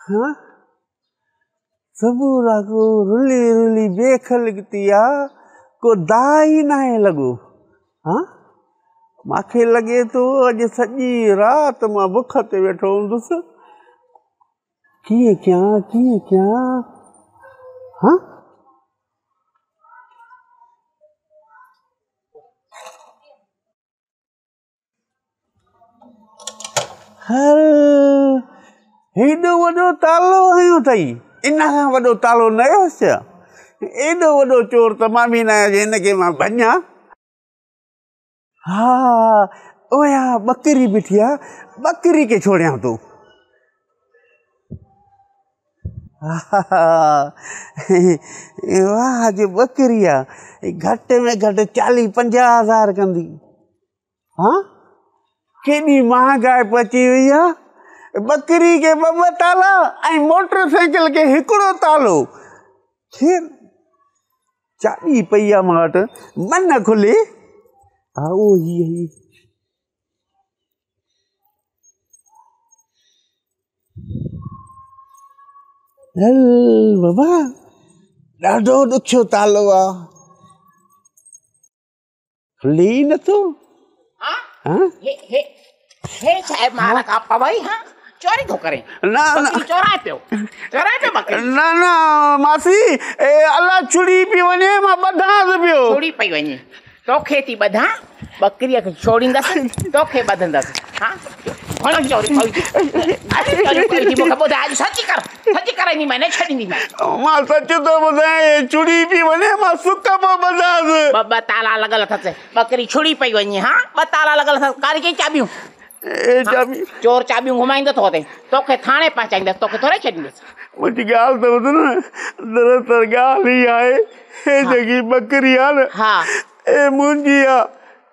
हाँ सबूर को रुली रुली बेखल किया को दाई ना है लगो हाँ माखे लगे तो अज सजी रात मां बुख ते वेठो हूंदुसि कीअं क्या हाँ हल हेॾो वॾो तालो हयो अथई इन खां वॾो तालो न हुयसि छा एॾो वॾो चोर त मां बि न आहियां हिनखे मां भञा हा ओया बकरी बीठी आहे बकरी खे छोड़ियां थो वाह जो बकरी आहे घटि में घटि 40-50 हज़ार कंदी हाँ केॾी महांगाई पची वई आहे बकरी खे ॿ ताला ऐं मोटरसाइकिल खे हिकिड़ो तालो खैर चाबी पई आहे मां वटि मन खुले हा उहो हल बाबा ॾाढो ॾुखियो तालो आहे खुली नथो हाँ हे छाए मारा का पवई हां चोरी तो करे ना चोराए पियो बकरी ना मासी ए अल्लाह छुड़ी पई वञे मां ॿधांसि पियो छुड़ी पई वञे तोखे थी ॿधां बकरीअ खे छोड़ींदसि तोखे ॿधंदसि हाँ घणो चोरी कई थी मूंखे ॿुधाए सची कराईंदी मैं न छॾींदी मां सच थो ॿुधाए छुड़ी पई वञे मां सुक पोइ ॿधांसि ॿ ताला लॻल अथसि बकरी छुड़ी पई वञे हाँ 2 ताला लॻल अथसि कारी कई चाबियूं चोर चाबियूं घुमाईंदो थो तोखे थाणे पहुचाईंदसि तोखे थोरे छॾींदसि मुंहिंजी ॻाल्हि त ॿुध न दरअसल ॻाल्हि ई आहे हे जेकी बकरी आहे न हा ए मुंहिंजी आहे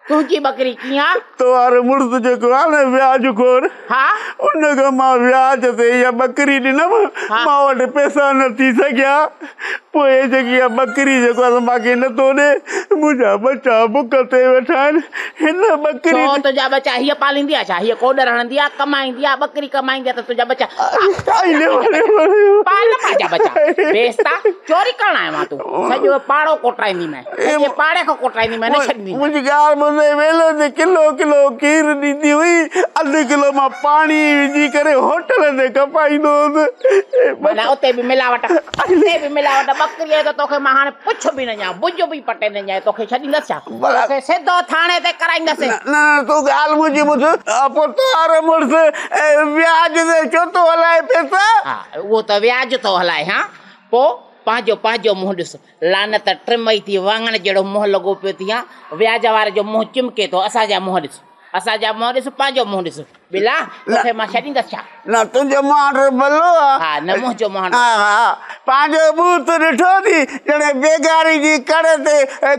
तुंहिंजी बकरी कीअं तुम्हारे मुड़ुस जेको आहे न व्याज खोर हा उनखां मां व्याज ते इहा बकरी ॾिनमि मां वटि पैसा न थी सघिया पोइ हे जेकी आहे बकरी जेको आहे मूंखे नथो ॾे मुंहिंजा बचा बुख ते वेठा आहिनि हिन बकरी तुंहिंजा बचा हीअ पालींदी आहे छा हीअ कोडर हणंदी आहे कमाईंदी आहे बकरी कमाईंदी आहे त तुंहिंजा बचा पंहिंजा बचा बेस्ता चोरी करणु आयो मां तूं सॼो पाड़ो कोटाईंदी मैं सॼे पाड़े खां कोटाईंदी मैं न छॾींदी मुंहिंजी ॻाल्हि वेलो ते किलो खीर ॾींदी हुई 2 किलो मां पाणी विझी करे होटल ते कपाईंदो हुउसि माना उते बि मिलावट बकरीअ त तोखे मां हाणे पुछ बि न ॼां बुझ बि पटे न ॼां तोखे छॾींदसि छा तोखे सिधो थाणे ते कराईंदसि न तूं ॻाल्हि मुंहिंजी ॿुध पोइ तुंहिंजो मुड़ुस व्याज ते छो थो हलाए पैसा हा उहो त व्याज थो हलाए हा पोइ पंहिंजो मुंहुं ॾिस लानत ट्रिमई थी वाङण जहिड़ो मुंहुं लॻो पियो थी आहे व्याज वारे जो मुंहुं चिमके थो असांजा मुंहुं ॾिस पंहिंजो मुंहुं ॾिस बिला तोखे मां छॾींदसि छा न तुंहिंजो मुंहुं भलो आहे हा न मुंहुं जो मुंहुं हा पंहिंजो मुंहुं त ॾिठो थी ॼणे बेगारी जी कड़ ते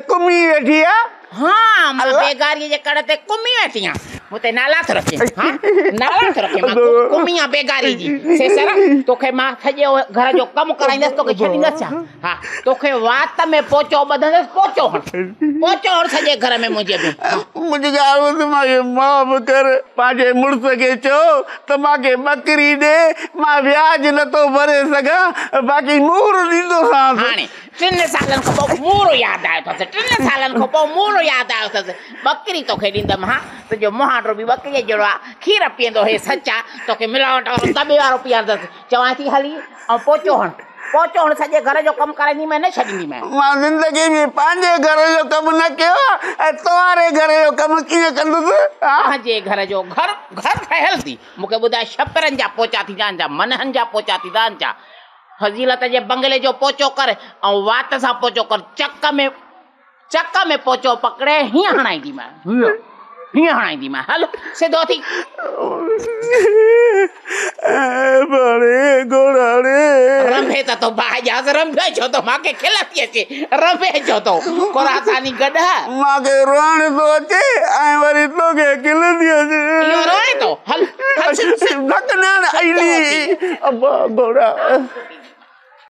कुमी वेठी आहे हाँ मां बेगारीअ जे कड़ ते कुमी वेठी आहियां हुते नाला थो रखे मां कुमी आहियां बेगारी जी सेसर तोखे मां सॼो घर जो कमु कराईंदसि तोखे छॾींदसि छा हा तोखे वात में पोचो ॿधंदसि पोचो हण सॼे घर में मुंहिंजी ॻाल्हि ॿुध मूंखे माफ़ कर पंहिंजे मुड़ुस खे चओ त मूंखे बकरी ॾे मां व्याज नथो भरे सघां बाक़ी मुहर ॾींदोसांसि हाणे 3 सालनि खां पोइ मूरो यादि आयो अथसि बकरी तोखे ॾींदमि हा तुंहिंजो मुहांडो बि बकरीअ जहिड़ो आहे खीर पीअंदो हे सच आहे तोखे मिलावट वारो दॿे वारो पीआरींदसि चवां थी हली ऐं पोचो हण सॼे घर जो कमु कराईंदी मैं न छॾींदी मां ज़िंदगी में पंहिंजे घर जो कमु न कयो ऐं तव्हांजे घर जो कमु कीअं कंदुसि पंहिंजे घर जो घर ठहियल थी मूंखे ॿुधाए छपरनि जा पोचा थी जान जा मनहनि जा पोचा थी जान जा फज़ीलत जे बंगले जो पोचो कर ऐं वात सां पोचो कर चक में पोचो पकड़े हीअं हणाईंदी मैं हल सिधो थी रंभे त तो भाॼास रंभे छो तो मांखे खिल थी अचे रंभे छो तो कोरासानी गॾ मांखे रोअण थो अचे ऐं वरी तोखे खिल थी अचे इहो रोए थो हल घोड़ा